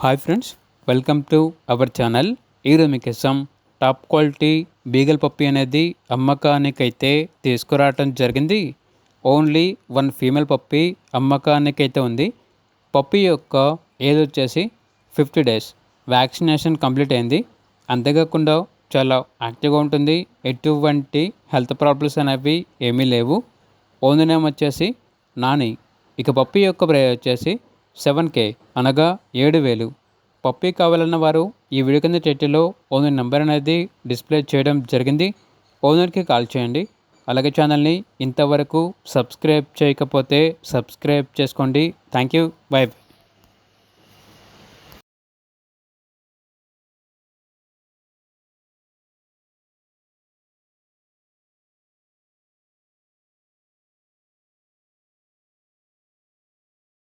Hi friends, welcome to our channel. ఈరోజు మీకోసం top quality beagle పప్పి అనేది అమ్మకానికైతే తీసుకురావటం జరిగింది. ఓన్లీ వన్ ఫీమేల్ పప్పి అమ్మకానికైతే ఉంది. పప్పి యొక్క ఏజ్ వచ్చేసి 50 డేస్. వ్యాక్సినేషన్ కంప్లీట్ అయింది. అంతేకాకుండా చాలా యాక్టివ్గా ఉంటుంది. ఎటువంటి హెల్త్ ప్రాబ్లమ్స్ అనేవి ఏమీ లేవు. ఓనర్ నేమ్ వచ్చేసి నాని. ఇక పప్పి యొక్క ప్రైస్ వచ్చేసి 7K అనగా 7,000. పప్పి కావాలన్న వారు ఈ వీడియో కింద టైటిల్లో ఓనర్ నెంబర్ అనేది డిస్ప్లే చేయడం జరిగింది. ఓనర్కి కాల్ చేయండి. అలాగే ఛానల్ని ఇంతవరకు సబ్స్క్రైబ్ చేయకపోతే సబ్స్క్రైబ్ చేసుకోండి. Thank you. బై.